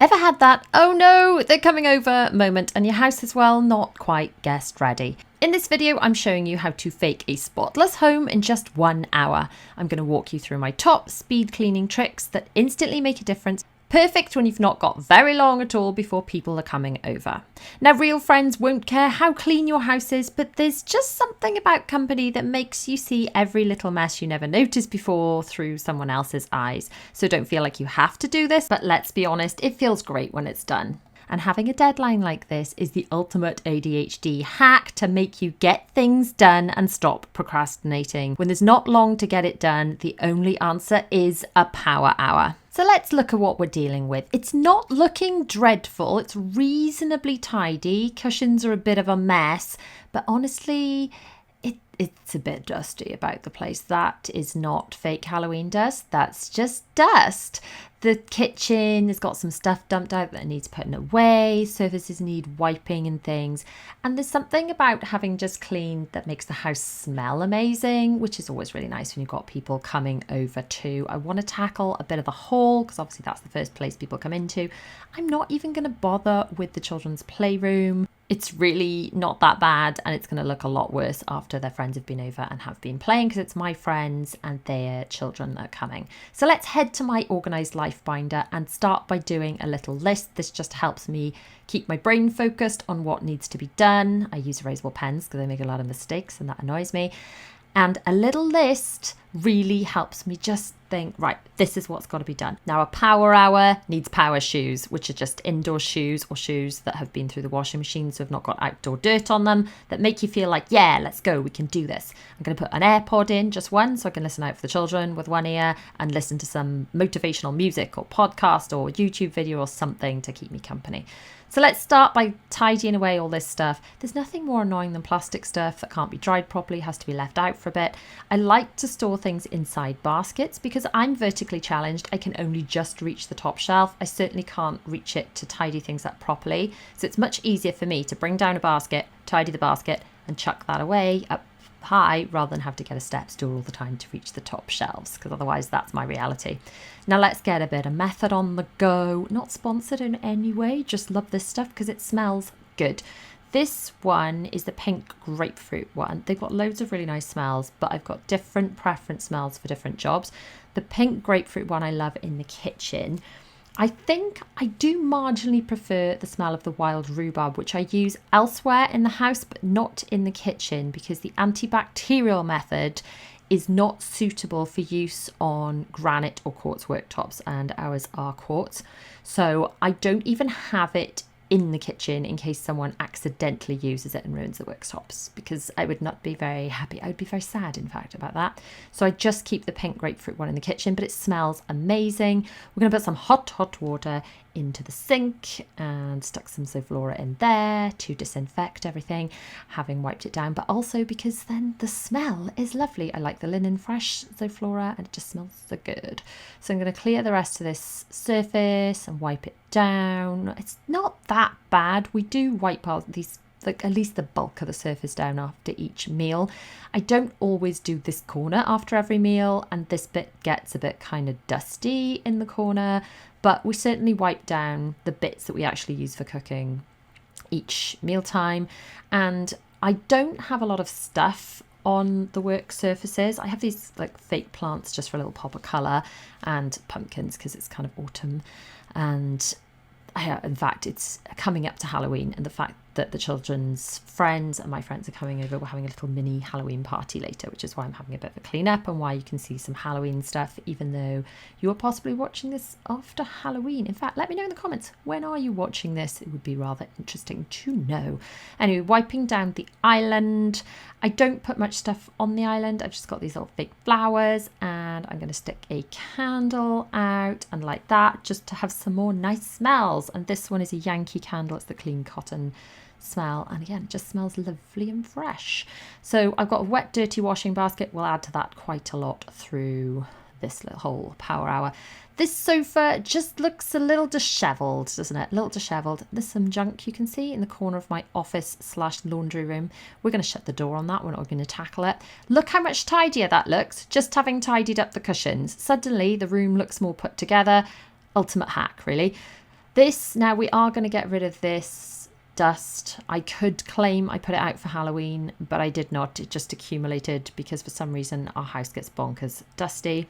Ever had that, oh no, they're coming over moment and your house is, well, not quite guest ready? In this video, I'm showing you how to fake a spotless home in just 1 hour. I'm going to walk you through my top speed cleaning tricks that instantly make a difference. Perfect when you've not got very long at all before people are coming over. Now, real friends won't care how clean your house is, but there's just something about company that makes you see every little mess you never noticed before through someone else's eyes. So don't feel like you have to do this, but let's be honest, it feels great when it's done. And having a deadline like this is the ultimate ADHD hack to make you get things done and stop procrastinating. When there's not long to get it done, the only answer is a power hour. So let's look at what we're dealing with. It's not looking dreadful. It's reasonably tidy. Cushions are a bit of a mess, but honestly, it's a bit dusty about the place. That is not fake Halloween dust. That's just dust. The kitchen has got some stuff dumped out that needs putting away. Surfaces need wiping and things. And there's something about having just cleaned that makes the house smell amazing, which is always really nice when you've got people coming over too. I want to tackle a bit of the hall because obviously that's the first place people come into. I'm not even going to bother with the children's playroom. It's really not that bad, and it's going to look a lot worse after their friends have been over and have been playing, because it's my friends and their children that are coming. So let's head to my Organised Life binder and start by doing a little list. This just helps me keep my brain focused on what needs to be done. I use erasable pens because I make a lot of mistakes and that annoys me. And a little list really helps me just think, right, this is what's got to be done. Now, a power hour needs power shoes, which are just indoor shoes or shoes that have been through the washing machine, so have not got outdoor dirt on them, that make you feel like, yeah, let's go, we can do this. I'm going to put an AirPod in, just one, so I can listen out for the children with one ear and listen to some motivational music or podcast or YouTube video or something to keep me company. So let's start by tidying away all this stuff. There's nothing more annoying than plastic stuff that can't be dried properly, has to be left out for a bit. I like to store things inside baskets because I'm vertically challenged. I can only just reach the top shelf. I certainly can't reach it to tidy things up properly. So it's much easier for me to bring down a basket, tidy the basket and chuck that away up high rather than have to get a step stool all the time to reach the top shelves, because otherwise that's my reality. Now let's get a bit of method on the go. Not sponsored in any way, just love this stuff because it smells good. This one is the pink grapefruit one. They've got loads of really nice smells, but I've got different preference smells for different jobs. The pink grapefruit one I love in the kitchen. I think I do marginally prefer the smell of the wild rhubarb, which I use elsewhere in the house, but not in the kitchen, because the antibacterial method is not suitable for use on granite or quartz worktops, and ours are quartz. So I don't even have it in the kitchen in case someone accidentally uses it and ruins the worktops, because I would not be very happy. I would be very sad, in fact, about that. So I just keep the pink grapefruit one in the kitchen, but it smells amazing. We're going to put some hot water into the sink and stuck some Zoflora in there to disinfect everything, having wiped it down, but also because then the smell is lovely. I like the linen fresh Zoflora and it just smells so good. So I'm going to clear the rest of this surface and wipe it down. It's not that bad. We do wipe out these, like, at least the bulk of the surface down after each meal. I don't always do this corner after every meal, and this bit gets a bit kind of dusty in the corner, but we certainly wipe down the bits that we actually use for cooking each mealtime. And I don't have a lot of stuff on the work surfaces. I have these like fake plants just for a little pop of colour, and pumpkins because it's kind of autumn. And in fact, it's coming up to Halloween, and the fact that the children's friends and my friends are coming over, we're having a little mini Halloween party later, which is why I'm having a bit of a clean up and why you can see some Halloween stuff, even though you are possibly watching this after Halloween. In fact, let me know in the comments, when are you watching this? It would be rather interesting to know. Anyway, wiping down the island. I don't put much stuff on the island. I've just got these little fake flowers, and I'm going to stick a candle out and light that just to have some more nice smells. And this one is a Yankee candle. It's the clean cotton smell, and again, it just smells lovely and fresh. So I've got a wet dirty washing basket. We'll add to that quite a lot through this little whole power hour. This sofa just looks a little dishevelled, doesn't it? A little dishevelled. There's some junk you can see in the corner of my office/laundry room. We're going to shut the door on that. We're not going to tackle it. Look how much tidier that looks, just having tidied up the cushions. Suddenly the room looks more put together. Ultimate hack, really. Now we are going to get rid of this dust. I could claim I put it out for Halloween, but I did not. It just accumulated because for some reason our house gets bonkers dusty,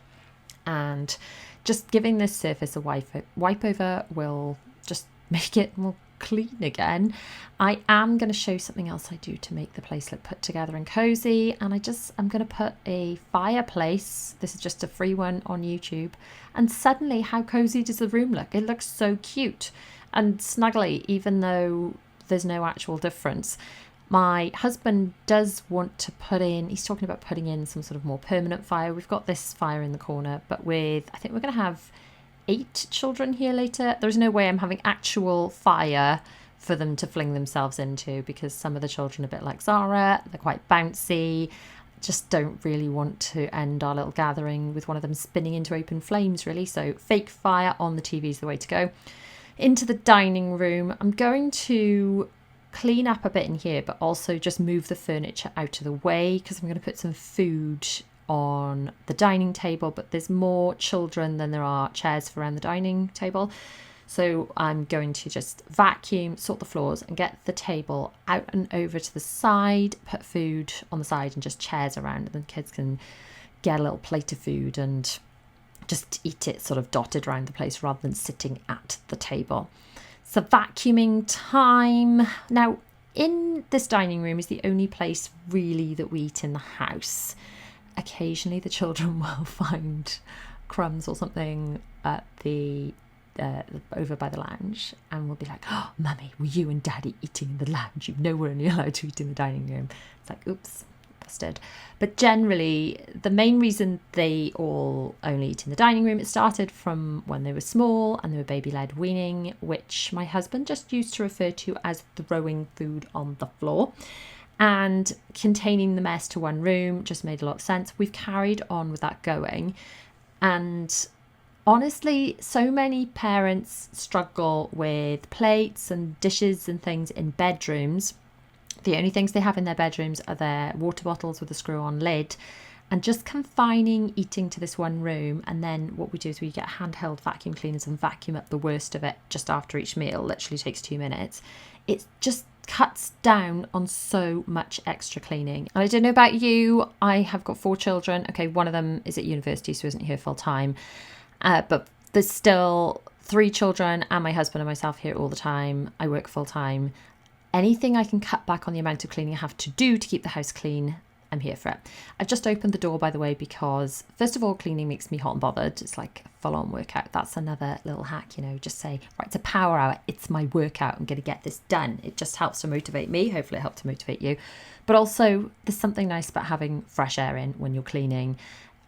and just giving this surface a wipe over will just make it more clean again. I am going to show something else I do to make the place look put together and cozy, and I'm going to put a fireplace. This is just a free one on YouTube, and suddenly how cozy does the room look? It looks so cute and snuggly, even though there's no actual difference. My husband does want to he's talking about putting in some sort of more permanent fire. We've got this fire in the corner, but I think we're going to have 8 children here later. There's no way I'm having actual fire for them to fling themselves into, because some of the children are a bit like Zara. They're quite bouncy. Just don't really want to end our little gathering with one of them spinning into open flames, really. So fake fire on the TV is the way to go. Into the dining room. I'm going to clean up a bit in here, but also just move the furniture out of the way, because I'm going to put some food on the dining table, but there's more children than there are chairs for around the dining table. So I'm going to just vacuum, sort the floors, and get the table out and over to the side, put food on the side and just chairs around, and the kids can get a little plate of food and just eat it sort of dotted around the place rather than sitting at the table. So vacuuming time. Now, in this dining room is the only place really that we eat in the house. Occasionally the children will find crumbs or something at the over by the lounge, and we'll be like, "Oh, Mummy, were you and Daddy eating in the lounge? You know we're only allowed to eat in the dining room." It's like, oops, busted. But generally, the main reason they all only eat in the dining room, it started from when they were small and they were baby-led weaning, which my husband just used to refer to as throwing food on the floor. And containing the mess to one room just made a lot of sense. We've carried on with that going. And honestly, so many parents struggle with plates and dishes and things in bedrooms. The only things they have in their bedrooms are their water bottles with a screw-on lid, and just confining eating to this one room. And then what we do is we get handheld vacuum cleaners and vacuum up the worst of it just after each meal. Literally takes 2 minutes. It just cuts down on so much extra cleaning. And I don't know about you, I have got 4 children. Okay, one of them is at university, so isn't here full time. But there's still 3 children and my husband and myself here all the time. I work full time. Anything I can cut back on the amount of cleaning I have to do to keep the house clean, I'm here for it. I've just opened the door, by the way, because first of all, cleaning makes me hot and bothered. It's like a full-on workout. That's another little hack, just say, right, it's a power hour. It's my workout. I'm going to get this done. It just helps to motivate me. Hopefully it helps to motivate you. But also there's something nice about having fresh air in when you're cleaning.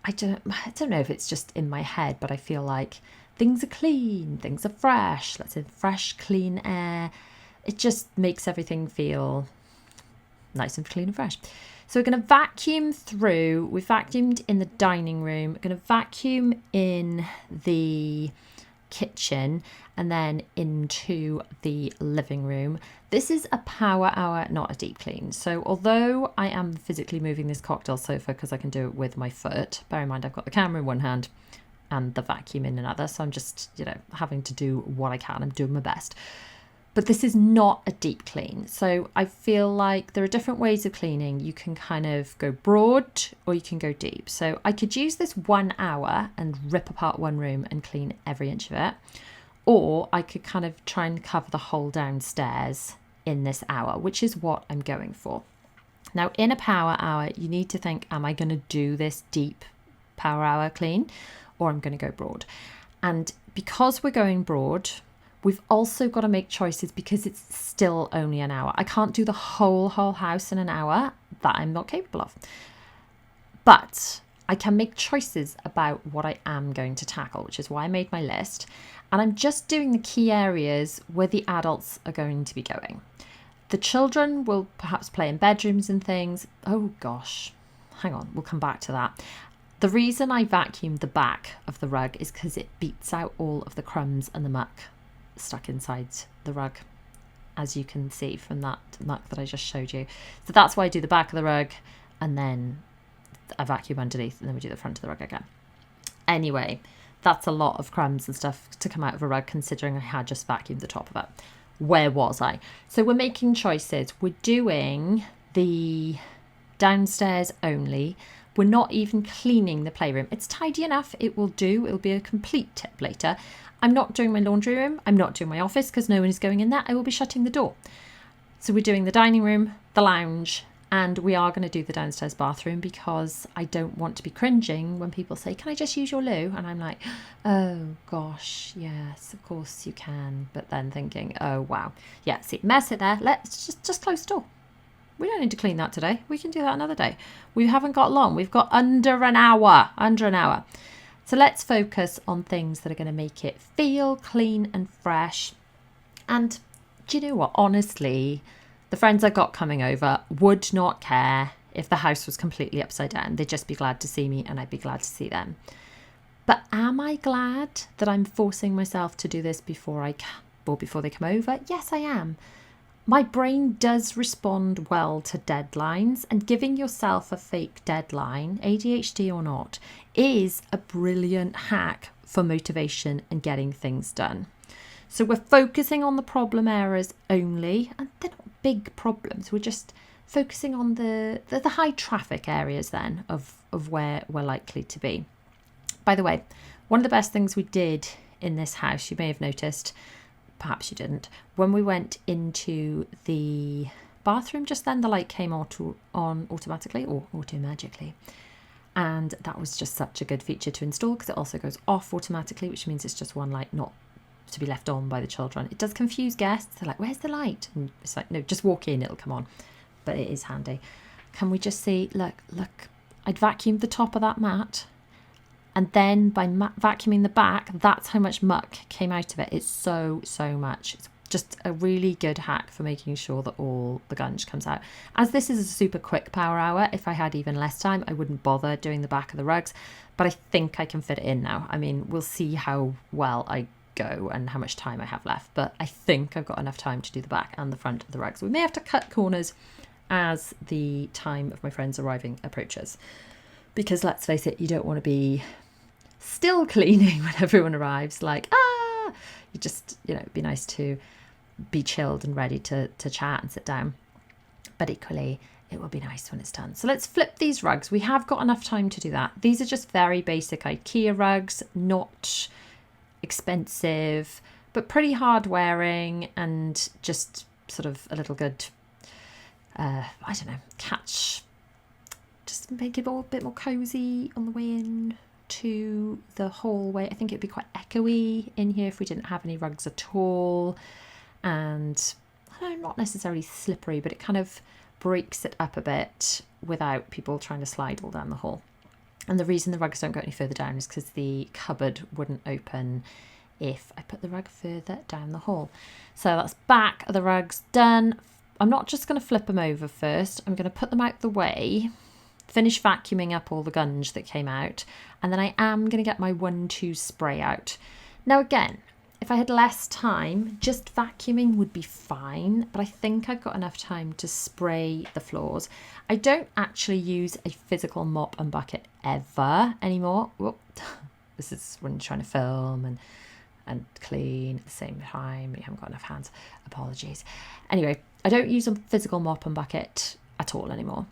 I don't know if it's just in my head, but I feel like things are clean, things are fresh. Let's say fresh, clean air. It just makes everything feel nice and clean and fresh. So we're going to vacuum through. We vacuumed in the dining room. We're going to vacuum in the kitchen and then into the living room. This is a power hour, not a deep clean. So although I am physically moving this cocktail sofa because I can do it with my foot, bear in mind I've got the camera in one hand and the vacuum in another. So I'm just, having to do what I can. I'm doing my best. But this is not a deep clean. So I feel like there are different ways of cleaning. You can kind of go broad or you can go deep. So I could use this 1 hour and rip apart one room and clean every inch of it. Or I could kind of try and cover the whole downstairs in this hour, which is what I'm going for. Now, in a power hour, you need to think, am I going to do this deep power hour clean or I'm going to go broad? And because we're going broad, we've also got to make choices because it's still only an hour. I can't do the whole house in an hour. That I'm not capable of. But I can make choices about what I am going to tackle, which is why I made my list. And I'm just doing the key areas where the adults are going to be going. The children will perhaps play in bedrooms and things. Oh gosh, hang on, we'll come back to that. The reason I vacuumed the back of the rug is because it beats out all of the crumbs and the muck stuck inside the rug, as you can see from that muck that I just showed you. So that's why I do the back of the rug and then I vacuum underneath and then we do the front of the rug again. Anyway, That's a lot of crumbs and stuff to come out of a rug, considering I had just vacuumed the top of it. Where was I? So we're making choices. We're doing the downstairs only. We're not even cleaning the playroom. It's tidy enough. It will do. It'll be a complete tip later. I'm not doing my laundry room. I'm not doing my office because no one is going in there. I will be shutting the door. So we're doing the dining room, the lounge, and we are going to do the downstairs bathroom because I don't want to be cringing when people say, can I just use your loo? And I'm like, oh gosh, yes, of course you can. But then thinking, oh wow. Yeah, see, mess it there. Let's just close the door. We don't need to clean that today. We can do that another day. We haven't got long. We've got under an hour. So let's focus on things that are going to make it feel clean and fresh. And do you know what? Honestly, the friends I've got coming over would not care if the house was completely upside down. They'd just be glad to see me and I'd be glad to see them. But am I glad that I'm forcing myself to do this before they come over? Yes, I am. My brain does respond well to deadlines, and giving yourself a fake deadline, ADHD or not, is a brilliant hack for motivation and getting things done. So we're focusing on the problem areas only, and they're not big problems. We're just focusing on the high traffic areas then of where we're likely to be. By the way, one of the best things we did in this house, you may have noticed, perhaps you didn't, when we went into the bathroom just then, the light came on automatically or automagically. And that was just such a good feature to install because it also goes off automatically, which means it's just one light, not to be left on by the children. It does confuse guests. They're like, where's the light? And it's like, no, just walk in, it'll come on. But it is handy. Can we just see, look, I'd vacuumed the top of that mat. And then by vacuuming the back, that's how much muck came out of it. It's so much. It's just a really good hack for making sure that all the gunge comes out. As this is a super quick power hour, if I had even less time, I wouldn't bother doing the back of the rugs. But I think I can fit it in now. I mean, we'll see how well I go and how much time I have left. But I think I've got enough time to do the back and the front of the rugs. We may have to cut corners as the time of my friends arriving approaches. Because let's face it, you don't want to be still cleaning when everyone arrives, like, you just, it'd be nice to be chilled and ready to chat and sit down. But equally, it will be nice when it's done. So let's flip these rugs. We have got enough time to do that. These are just very basic IKEA rugs, not expensive, but pretty hard wearing and just sort of a little good, catch, just make it all a bit more cozy on the way in to the hallway. I think it'd be quite echoey in here if we didn't have any rugs at all, and not necessarily slippery, but it kind of breaks it up a bit without people trying to slide all down the hall. And the reason the rugs don't go any further down is because the cupboard wouldn't open if I put the rug further down the hall. So that's back of the rugs done. I'm not just going to flip them over first. I'm going to put them out the way, finish vacuuming up all the gunge that came out, and then I am going to get my 1-2 spray out. Now again, if I had less time, just vacuuming would be fine, but I think I've got enough time to spray the floors. I don't actually use a physical mop and bucket ever anymore. Whoop. This is when you're trying to film and clean at the same time. You haven't got enough hands. Apologies. Anyway, I don't use a physical mop and bucket at all anymore.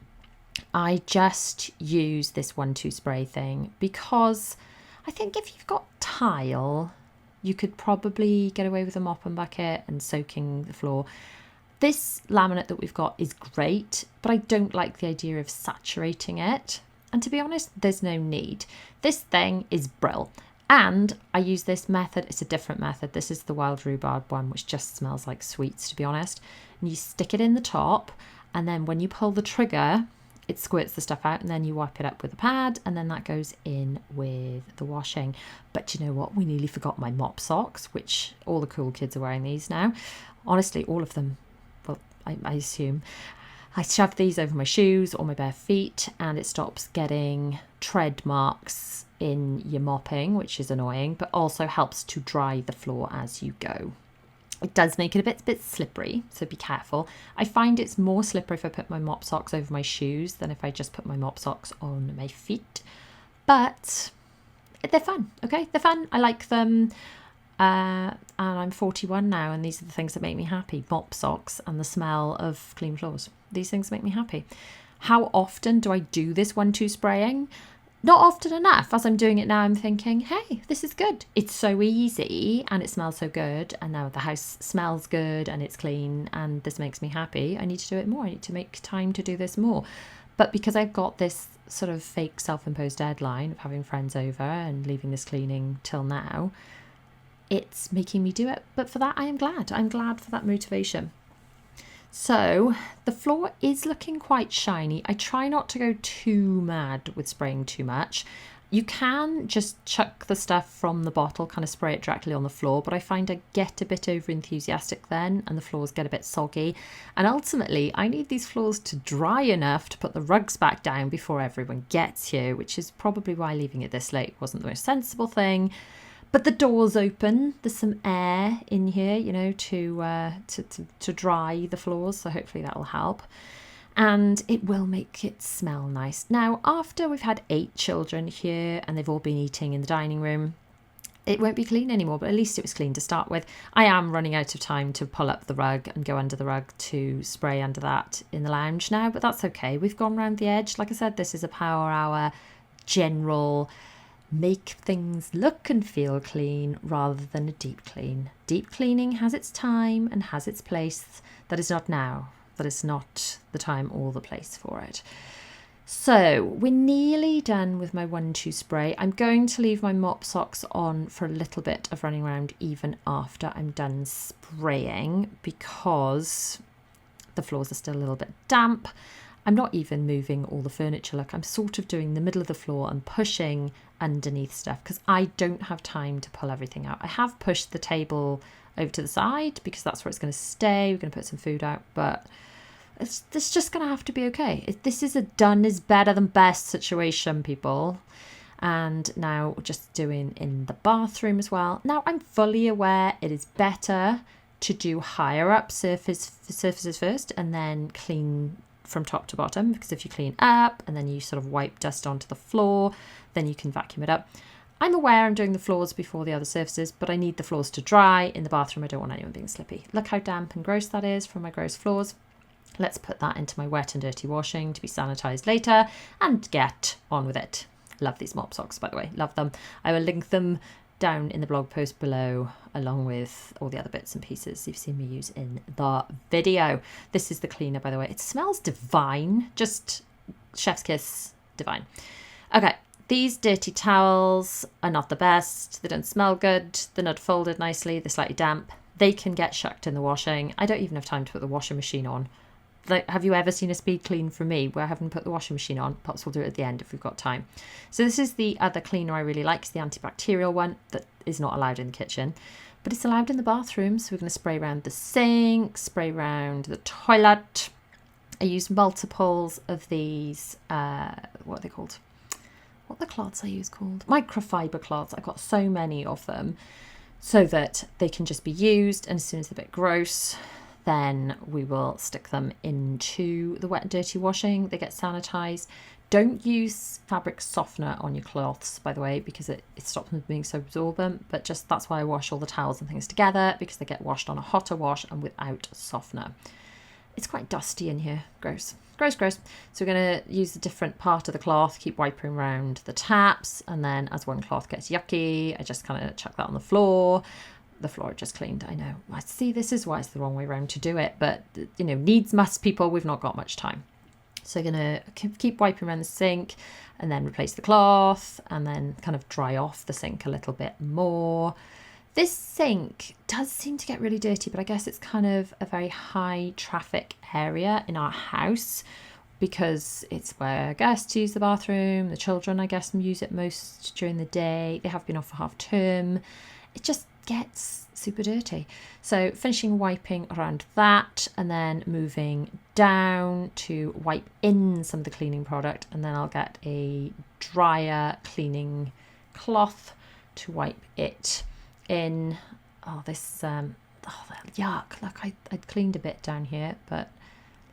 I just use this 1-2 spray thing because I think if you've got tile, you could probably get away with a mop and bucket and soaking the floor. This laminate that we've got is great, but I don't like the idea of saturating it. And to be honest, there's no need. This thing is brill. And I use this method. It's a different method. This is the wild rhubarb one, which just smells like sweets, to be honest. And you stick it in the top, and then when you pull the trigger, it squirts the stuff out, and then you wipe it up with a pad, and then that goes in with the washing. But you know what? We nearly forgot my mop socks, which all the cool kids are wearing these now. Honestly, all of them. Well, I assume. I shove these over my shoes or my bare feet, and it stops getting tread marks in your mopping, which is annoying, but also helps to dry the floor as you go. It does make it a bit slippery, so be careful. I find it's more slippery if I put my mop socks over my shoes than if I just put my mop socks on my feet. But they're fun, okay? They're fun. I like them. And I'm 41 now, and these are the things that make me happy. Mop socks and the smell of clean floors. These things make me happy. How often do I do this 1-2 spraying? Not often enough. As I'm doing it now, I'm thinking, hey, this is good. It's so easy and it smells so good. And now the house smells good and it's clean and this makes me happy. I need to do it more. I need to make time to do this more. But because I've got this sort of fake self-imposed deadline of having friends over and leaving this cleaning till now, it's making me do it. But for that, I am glad. I'm glad for that motivation. So the floor is looking quite shiny. I try not to go too mad with spraying too much. You can just chuck the stuff from the bottle, kind of spray it directly on the floor, but I find I get a bit over enthusiastic then and the floors get a bit soggy. And ultimately, I need these floors to dry enough to put the rugs back down before everyone gets here, which is probably why leaving it this late wasn't the most sensible thing. But the door's open. There's some air in here, you know, to dry the floors. So hopefully that will help. And it will make it smell nice. Now, after we've had 8 children here and they've all been eating in the dining room, it won't be clean anymore, but at least it was clean to start with. I am running out of time to pull up the rug and go under the rug to spray under that in the lounge now, but that's okay. We've gone round the edge. Like I said, this is a power hour general make things look and feel clean rather than a deep clean. Deep cleaning has its time and has its place. That is not now. That is not the time or the place for it. So we're nearly done with my 1-2 spray. I'm going to leave my mop socks on for a little bit of running around even after I'm done spraying because the floors are still a little bit damp. I'm not even moving all the furniture. Look, I'm sort of doing the middle of the floor and pushing underneath stuff because I don't have time to pull everything out. I have pushed the table over to the side because that's where it's going to stay. We're going to put some food out, but it's just going to have to be okay. This is a done is better than best situation, people. And now just doing in the bathroom as well. Now I'm fully aware it is better to do higher up surfaces first and then clean from top to bottom, because if you clean up and then you sort of wipe dust onto the floor, then you can vacuum it up. I'm aware I'm doing the floors before the other surfaces, but I need the floors to dry. In the bathroom, I don't want anyone being slippy. Look how damp and gross that is from my gross floors. Let's put that into my wet and dirty washing to be sanitized later and get on with it. Love these mop socks, by the way. Love them. I will link them down in the blog post below, along with all the other bits and pieces you've seen me use in the video. This is the cleaner, by the way. It smells divine. Just chef's kiss, divine. Okay, these dirty towels are not the best. They don't smell good. They're not folded nicely. They're slightly damp. They can get shucked in the washing. I don't even have time to put the washing machine on. Like, have you ever seen a speed clean from me where I haven't put the washing machine on? Perhaps we'll do it at the end if we've got time. So this is the other cleaner I really like. It's the antibacterial one that is not allowed in the kitchen, but it's allowed in the bathroom. So we're going to spray around the sink, spray around the toilet. I use multiples of these, what are they called? What are the cloths I use called? Microfiber cloths. I've got so many of them so that they can just be used. And as soon as they're a bit gross, then we will stick them into the wet and dirty washing. They get sanitized. Don't use fabric softener on your cloths, by the way, because it stops them being so absorbent. But just that's why I wash all the towels and things together, because they get washed on a hotter wash and without softener. It's quite dusty in here. Gross. Gross, gross. So we're going to use a different part of the cloth, keep wiping around the taps, and then as one cloth gets yucky, I just kind of chuck that on the floor. The floor just cleaned, I know. I see, this is why it's the wrong way around to do it, but you know, needs must, people. We've not got much time. So I'm going to keep wiping around the sink and then replace the cloth and then kind of dry off the sink a little bit more. This sink does seem to get really dirty, but I guess it's kind of a very high traffic area in our house because it's where guests use the bathroom. The children, I guess, use it most during the day. They have been off for half term. It just gets super dirty. So finishing wiping around that and then moving down to wipe in some of the cleaning product, and then I'll get a drier cleaning cloth to wipe it in. Oh, this yuck. Look, I cleaned a bit down here, but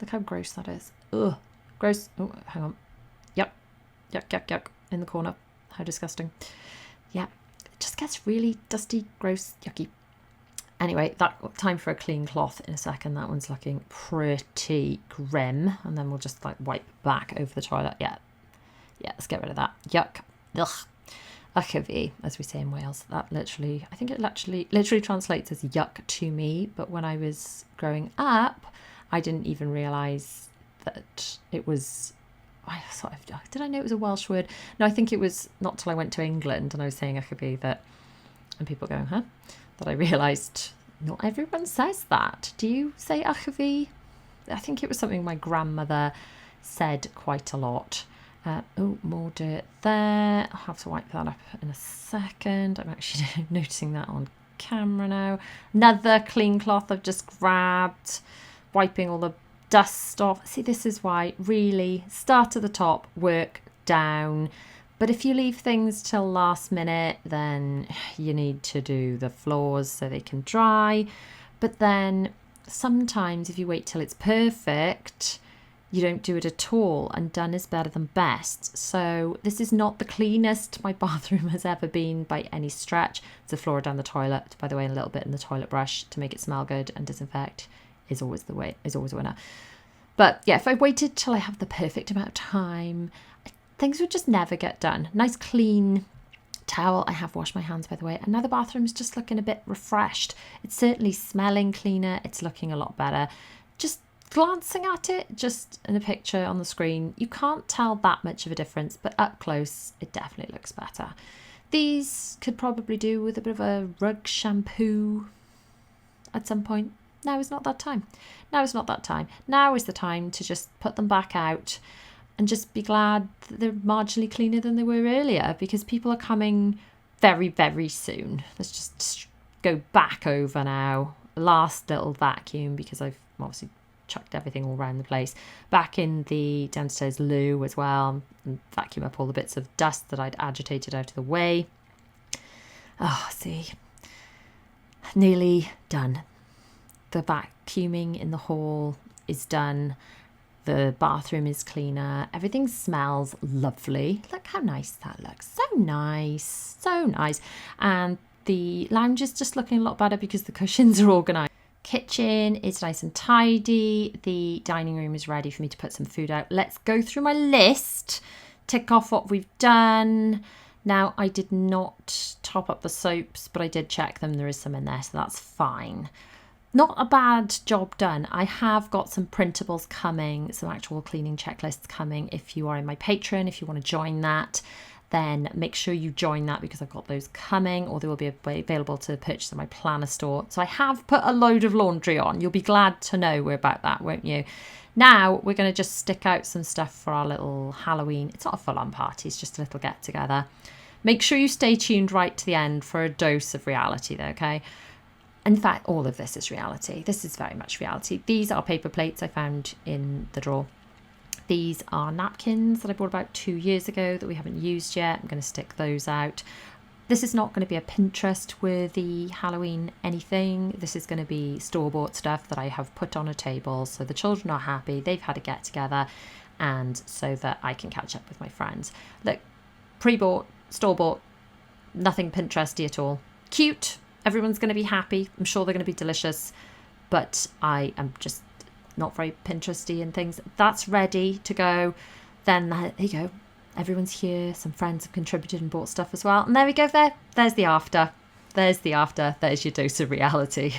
look how gross that is. Ugh, gross. Oh, hang on. Yuck, yuck, yuck, yuck, in the corner. How disgusting. Yeah, it just gets really dusty, gross, yucky. Anyway, that time for a clean cloth in a second. That one's looking pretty grim. And then we'll just like wipe back over the toilet. Yeah, let's get rid of that. Yuck. Ugh. Ugh, as we say in Wales. That literally, I think it literally translates as yuck to me. But when I was growing up, I didn't even realise that it was... did I know it was a Welsh word? No, I think it was not till I went to England and I was saying ugh, that, and people going, huh? That I realised not everyone says that. Do you say ugh? I think it was something my grandmother said quite a lot. Oh, more dirt there. I'll have to wipe that up in a second. I'm actually noticing that on camera now. Another clean cloth I've just grabbed, wiping all the dust off. See, this is why really start at the top, work down. But if you leave things till last minute, then you need to do the floors so they can dry. But then sometimes if you wait till it's perfect, you don't do it at all, and done is better than best. So this is not the cleanest my bathroom has ever been by any stretch. It's a floor down the toilet, by the way, and a little bit in the toilet brush to make it smell good and disinfect is always a winner. But yeah, if I waited till I have the perfect amount of time, things would just never get done. Nice clean towel. I have washed my hands, by the way, and now the bathroom's just looking a bit refreshed. It's certainly smelling cleaner. It's looking a lot better. Just glancing at it, just in a picture on the screen, you can't tell that much of a difference, but up close, it definitely looks better. These could probably do with a bit of a rug shampoo at some point. Now is not that time. Now is not that time. Now is the time to just put them back out and just be glad that they're marginally cleaner than they were earlier, because people are coming very, very soon. Let's just go back over now. Last little vacuum, because I've obviously chucked everything all around the place. Back in the downstairs loo as well, and vacuum up all the bits of dust that I'd agitated out of the way. Oh, see. Nearly done. The vacuuming in the hall is done. The bathroom is cleaner. Everything smells lovely. Look how nice that looks. So nice. So nice. And the lounge is just looking a lot better because the cushions are organised. Kitchen is nice and tidy. The dining room is ready for me to put some food out. Let's go through my list. Tick off what we've done. Now, I did not top up the soaps, but I did check them. There is some in there, so that's fine. Not a bad job done. I have got some printables coming, some actual cleaning checklists coming. If you are in my Patreon, if you want to join that, then make sure you join that, because I've got those coming, or they will be available to purchase in my Planner store. So I have put a load of laundry on. You'll be glad to know we're about that, won't you? Now we're going to just stick out some stuff for our little Halloween. It's not a full-on party, it's just a little get-together. Make sure you stay tuned right to the end for a dose of reality though, okay? In fact, all of this is reality. This is very much reality. These are paper plates I found in the drawer. These are napkins that I bought about 2 years ago that we haven't used yet. I'm going to stick those out. This is not going to be a Pinterest-worthy Halloween anything. This is going to be store-bought stuff that I have put on a table so the children are happy, they've had a get-together, and so that I can catch up with my friends. Look, pre-bought, store-bought, nothing Pinteresty at all. Cute. Everyone's going to be happy. I'm sure they're going to be delicious, but I am just not very Pinteresty and things. That's ready to go. Then there you go. Everyone's here. Some friends have contributed and bought stuff as well. And there we go. There's the after. There's the after. There's your dose of reality.